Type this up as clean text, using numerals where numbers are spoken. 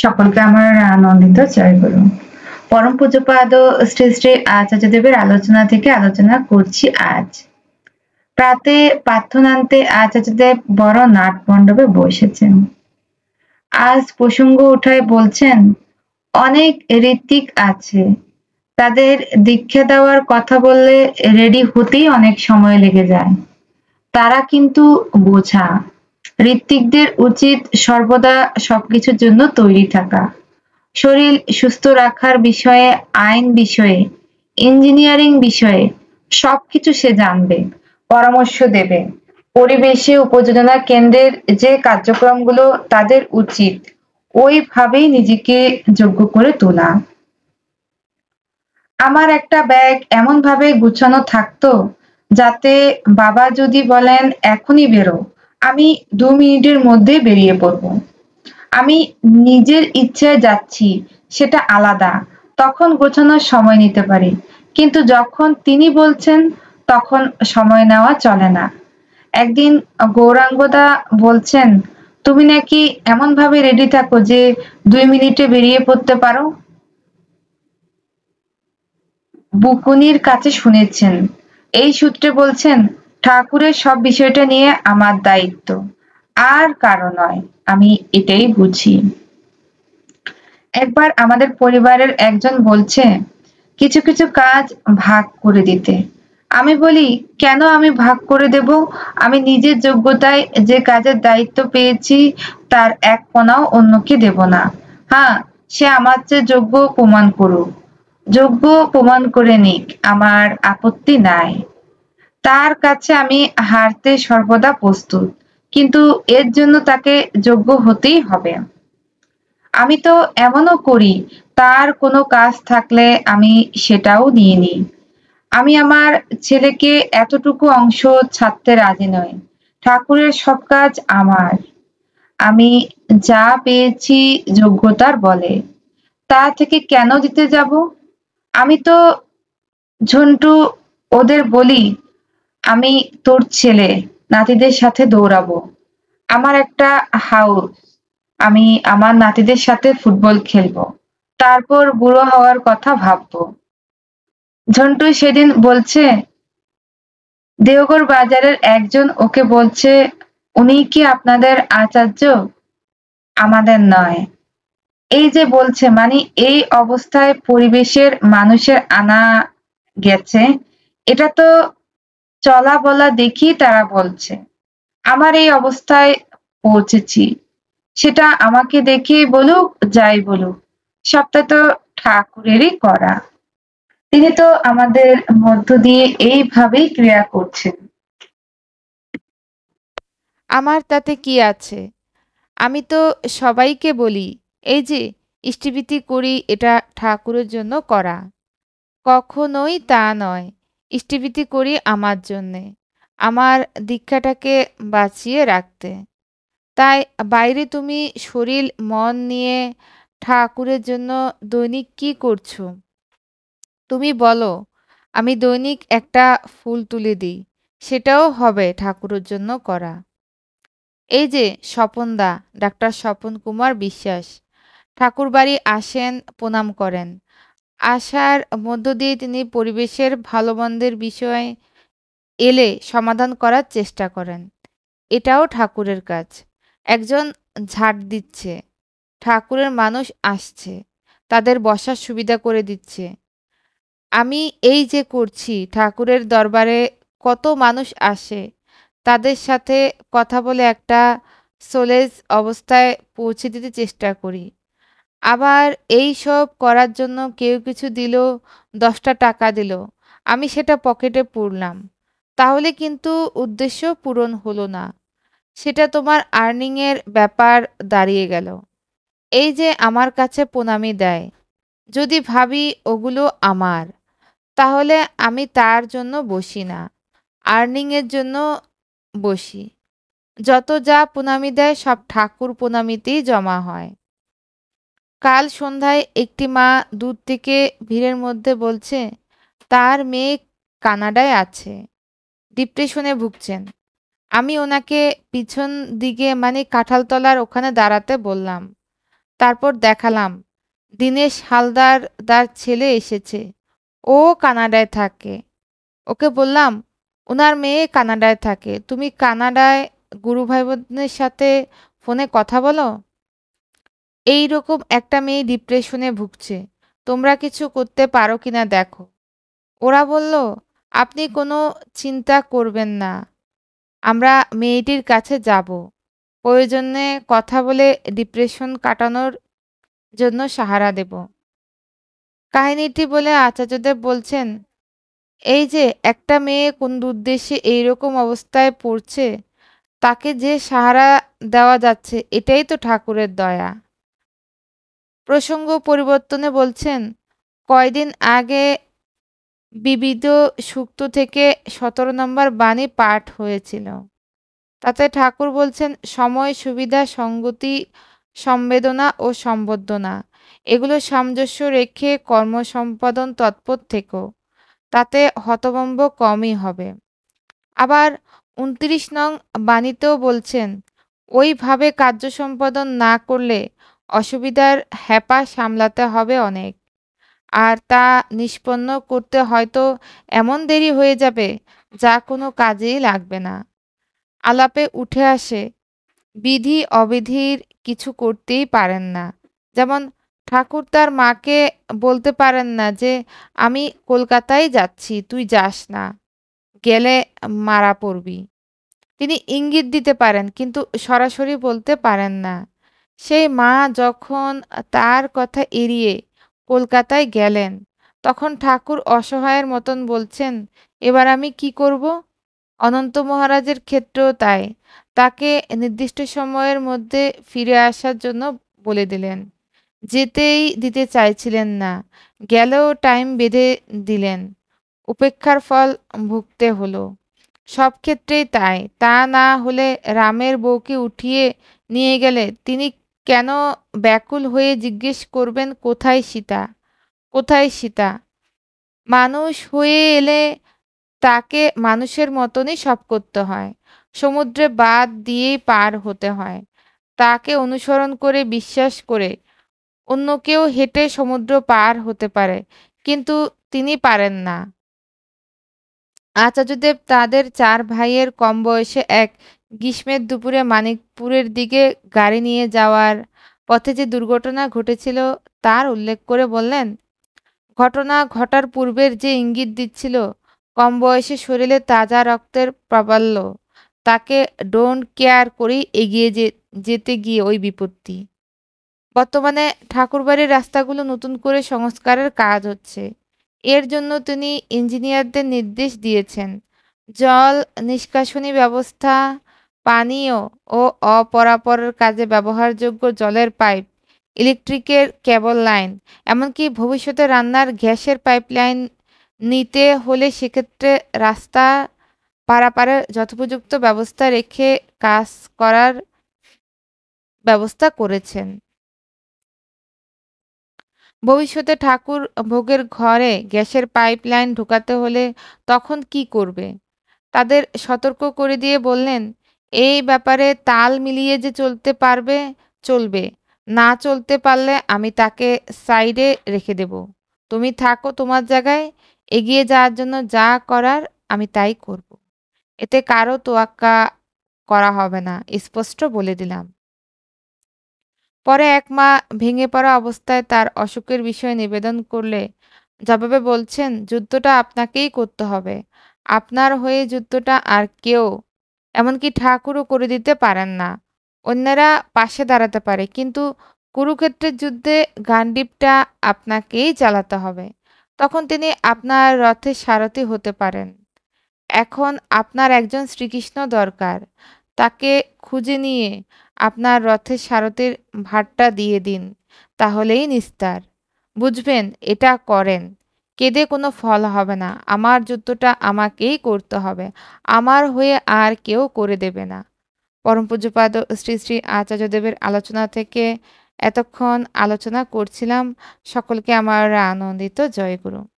সকলকে আমার নন্দিত জয়গুরু। পরম পূজ্যপাদ শ্রী শ্রী আচার্যদেবের আলোচনা থেকে আলোচনা করছি আজ। প্রাতে প্রার্থনান্তে আচার্যদেব বড় নাট মণ্ডপে বসেছেন। আজ প্রসঙ্গ উঠায় বলছেন, অনেক ঋত্বিক আছে, তাদের দীক্ষা দেওয়ার কথা বললে রেডি হতেই অনেক সময় লেগে যায়। তারা কিন্তু বোঝা। ঋত্বিকদের উচিত সর্বদা সবকিছুর জন্য তৈরি থাকা। শরীর সুস্থ রাখার বিষয়ে, আইন বিষয়ে, ইঞ্জিনিয়ারিং বিষয়ে সবকিছু সে জানবে, পরামর্শ দেবে। পরিবেশে উপযোজনা কেন্দ্রের যে কার্যক্রমগুলো তাদের উচিত ওইভাবেই নিজেকে যোগ্য করে তোলা। আমার একটা ব্যাগ এমন ভাবে গুছানো থাকতো যাতে বাবা যদি বলেন এখনই বেরো, আমি 2 মিনিটের মধ্যে বেরিয়ে পড়ব। আমি নিজের ইচ্ছায় যাচ্ছি সেটা আলাদা, তখন গোছানোর সময় নিতে পারি। কিন্তু যখন তিনি বলছেন তখন সময় নেওয়া চলে না। একদিন গৌরাঙ্গদা বলছেন, তুমি নাকি এমন ভাবে রেডি থাকো যে 2 মিনিটে বেরিয়ে পড়তে পারো। বুকুনির কাছে শুনেছেন। এই সূত্রে বলছেন, ঠাকুরের সব বিষয়টা নিয়ে আমার দায়িত্ব, আর কারো নয়। আমি এটাই বুঝি। একবার আমাদের পরিবারের একজন বলছে, কিছু কিছু কাজ ভাগ করে দিতে। আমি বলি, কেন আমি ভাগ করে দেব? আমি নিজের যোগ্যতায় যে কাজের দায়িত্ব পেয়েছি তার এক কোণাও অন্যকে দেব না। হ্যাঁ, সে আমার চেয়ে যোগ্য প্রমাণ করুক, যোগ্য প্রমাণ করে নিক, আমার আপত্তি নাই। তার কাছে আমি হারতে সর্বদা প্রস্তুত, কিন্তু এর জন্য তাকে যোগ্য হতেই হবে। আমি তো এমনও করি, তার কোনো কাজ থাকলে আমি সেটাও নিয়ে নিই। আমি আমার ছেলেকে এতটুকু অংশ ছাড়তে রাজি নই। ঠাকুরের সব কাজ আমার। আমি যা পেয়েছি যোগ্যতার বলে, তা থেকে কেন দিতে যাব? আমি তো ঝন্টু ওদের বলি, আমি তোর ছেলে, নাতিদের সাথে দৌড়াবো। আমার একটা হাউস, আমি আমার নাতিদের সাথে ফুটবল খেলবো, তারপর বুড়ো হওয়ার কথা ভাববো। ঝন্টু সেদিন বলছে, দেওঘর বাজারের একজন ওকে বলছে, উনি কি আপনাদের আচার্য? আমাদের নয়। এই যে বলছে, মানে এই অবস্থায় পরিবেশের মানুষের আনা গেছে, এটা তো চলা বলা দেখি তারা বলছে। আমার এই অবস্থায় পৌঁছেছি, সেটা আমাকে দেখে বলুক যাই বলুক, সবটা তো ঠাকুরেরই করা। তিনি তো আমাদের মধ্য দিয়ে এইভাবেই ক্রিয়া করছেন। আমার তাতে কি আছে? আমি তো সবাইকে বলি, এই যে ইষ্টিবৃতি করি এটা ঠাকুরের জন্য করা। কখনোই তা নয়। ইষ্টিবৃতি করি আমার জন্যে, আমার দীক্ষাটাকে বাঁচিয়ে রাখতে। তাই বাইরে তুমি শরীর মন নিয়ে ঠাকুরের জন্য দৈনিক কি করছো? তুমি বলো, আমি দৈনিক একটা ফুল তুলে দিই, সেটাও হবে ঠাকুরের জন্য করা। এই যে স্বপনদা, ডাক্তার স্বপন কুমার বিশ্বাস, ঠাকুরবাড়ি আসেন, প্রণাম করেন। আসার মধ্য দিয়ে তিনি পরিবেশের ভালো মন্দের বিষয়ে এলে সমাধান করার চেষ্টা করেন। এটাও ঠাকুরের কাজ। একজন ঝাড় দিচ্ছে, ঠাকুরের মানুষ আসছে, তাদের বসার সুবিধা করে দিচ্ছে। আমি এই যে করছি, ঠাকুরের দরবারে কত মানুষ আসে, তাদের সাথে কথা বলে একটা সোলেজ অবস্থায় পৌঁছে দিতে চেষ্টা করি। আবার এই সব করার জন্য কেউ কিছু দিল, 10টা টাকা দিল, আমি সেটা পকেটে পুরলাম, তাহলে কিন্তু উদ্দেশ্য পূরণ হলো না। সেটা তোমার আর্নিংয়ের ব্যাপার দাঁড়িয়ে গেল। এই যে আমার কাছে প্রণামী দেয়, যদি ভাবি ওগুলো আমার, তাহলে আমি তার জন্য বসি না, আর্নিংয়ের জন্য বসি। যত যা প্রণামী দেয় সব ঠাকুর প্রণামীতেই জমা হয়। কাল সন্ধ্যায় একটি মা দূর থেকে ভিড়ের মধ্যে বলছে, তার মেয়ে কানাডায় আছে, ডিপ্রেশনে ভুগছেন। আমি ওনাকে পিছন দিকে মানে কাঁঠালতলার ওখানে দাঁড়াতে বললাম। তারপর দেখালাম দীনেশ হালদার তার ছেলে এসেছে। ও কানাডায় থাকে। ওকে বললাম, ওনার মেয়ে কানাডায় থাকে। তুমি কানাডায় গুরু ভাই বোনের সাথে ফোনে কথা বলো। এই রকম একটা মেয়ে ডিপ্রেশনে ভুগছে। তোমরা কিছু করতে পারো কিনা দেখো। ওরা বলল, আপনি কোনো চিন্তা করবেন না, আমরা মেয়েটির কাছে যাব। প্রয়োজনে কথা বলে ডিপ্রেশন কাটানোর জন্য সাহারা দেব। কাহিনীটি বলে আচার্যদেব বলছেন, এই যে একটা মেয়ে কোন উদ্দেশ্যে এইরকম অবস্থায় পড়ছে, তাকে যে সাহারা দেওয়া যাচ্ছে এটাই তো ঠাকুরের দয়া। প্রসঙ্গ পরিবর্তনে বলছেন, কয়দিন আগে বিবিধ সূক্ত থেকে 17 নম্বর বাণী পাঠ হয়েছিল। তাতে ঠাকুর বলছেন, সময়, সুবিধা, সঙ্গতি, সংবেদনা ও সম্বর্ধনা এগুলো সামঞ্জস্য রেখে কর্ম সম্পাদন তৎপর থেকো, তাতে হতভম্ব কমই হবে। আবার 29 নং বাণীতেও বলছেন, ওইভাবে কার্য সম্পাদন না করলে অসুবিধার হ্যাপা সামলাতে হবে অনেক, আর তা নিষ্পন্ন করতে হয়তো এমন দেরি হয়ে যাবে যা কোনো কাজেই লাগবে না। আলাপে উঠে আসে বিধি অবিধির কিছু করতেই পারেন না। যেমন ঠাকুর তার মাকে বলতে পারেন না যে আমি কলকাতায় যাচ্ছি, তুই যাস না, গেলে মারা পড়বি। তিনি ইঙ্গিত দিতে পারেন কিন্তু সরাসরি বলতে পারেন না। সেই মা যখন তার কথা এড়িয়ে কলকাতায় গেলেন, তখন ঠাকুর অসহায়ের মতন বলছেন, এবার আমি কি করব? অনন্ত মহারাজের ক্ষেত্রেও তাই। তাকে নির্দিষ্ট সময়ের মধ্যে ফিরে আসার জন্য বলে দিলেন। যেতেই দিতে চাইছিলেন না, গেলেও টাইম বেঁধে দিলেন। উপেক্ষার ফল ভুগতে হলো। সব ক্ষেত্রেই তাই। তা না হলে রামের বউকে উঠিয়ে নিয়ে গেলে তিনি কেন ব্যাকুল হয়ে জিজ্ঞেস করবেন, কোথায় সীতা, কোথায় সীতা? মানুষ হয়ে এলে তাকে মানুষের মতনই সব করতে হয়। সমুদ্রে বাঁধ দিয়েই পার হতে হয়। তাকে অনুসরণ করে বিশ্বাস করে অন্য কেউ হেঁটে সমুদ্র পার হতে পারে, কিন্তু তিনি পারেন না। আচার্যদেব তাদের 4 ভাইয়ের কম বয়সে এক গ্রীষ্মের দুপুরে মানিকপুরের দিকে গাড়ি নিয়ে যাওয়ার পথে যে দুর্ঘটনা ঘটেছিল তার উল্লেখ করে বললেন, ঘটনা ঘটার পূর্বের যে ইঙ্গিত দিচ্ছিল কম বয়সে শরীরে তাজা রক্তের প্রাবল্য, তাকে ডোন্ট কেয়ার করেই এগিয়ে যেতে গিয়ে ওই বিপত্তি। বর্তমানে ঠাকুরবাড়ির রাস্তাগুলো নতুন করে সংস্কারের কাজ হচ্ছে। এর জন্য তিনি ইঞ্জিনিয়ারদের নির্দেশ দিয়েছেন। জল নিষ্কাশনী ব্যবস্থা, পানীয় ও অপরাপরের কাজে ব্যবহারযোগ্য জলের পাইপ, ইলেকট্রিকের কেবল লাইন, এমনকি ভবিষ্যতে রান্নার গ্যাসের পাইপলাইন নিতে হলে সেক্ষেত্রে রাস্তা পারাপারের যথোপযুক্ত ব্যবস্থা রেখে কাজ করার ব্যবস্থা করেছেন। ভবিষ্যতে ঠাকুর ভোগের ঘরে গ্যাসের পাইপলাইন ঢোকাতে হলে তখন কি করবে? তাদের সতর্ক করে দিয়ে বললেন, এই ব্যাপারে তাল মিলিয়ে যে চলতে পারবে চলবে, না চলতে পারলে আমি তাকে সাইডে রেখে দেব। তুমি থাকো তোমার জায়গায়, এগিয়ে যাওয়ার জন্য যা করার আমি তাই করব। এতে কারো তোয়াক্কা করা হবে না, স্পষ্ট বলে দিলাম। পরে এক মা ভেঙে পড়া অবস্থায় তার অসুখের বিষয়ে নিবেদন করলে জবাবে বলছেন, যুদ্ধটা আপনাকেই করতে হবে। আপনার হয়ে যুদ্ধটা আর কেউ, এমনকি ঠাকুরও করে দিতে পারেন না। অন্যেরা পাশে দাঁড়াতে পারে, কিন্তু কুরুক্ষেত্রের যুদ্ধে গান্ডীবটা আপনাকেই চালাতে হবে। তখন তিনি আপনার রথের সারথি হতে পারেন। এখন আপনার একজন শ্রীকৃষ্ণ দরকার। তাকে খুঁজে নিয়ে আপনার রথের সারথির ভারটা দিয়ে দিন, তাহলেই নিস্তার। বুঝবেন, এটা করেন। কেঁদে কোনো ফল হবে না। আমার যুদ্ধটা আমাকেই করতে হবে। আমার হয়ে আর কেউ করে দেবে না। পরম পূজ্যপাদ শ্রী শ্রী আচার্যদেবের আলোচনা থেকে এতক্ষণ আলোচনা করছিলাম। সকলকে আমার আনন্দিত জয়গুরু।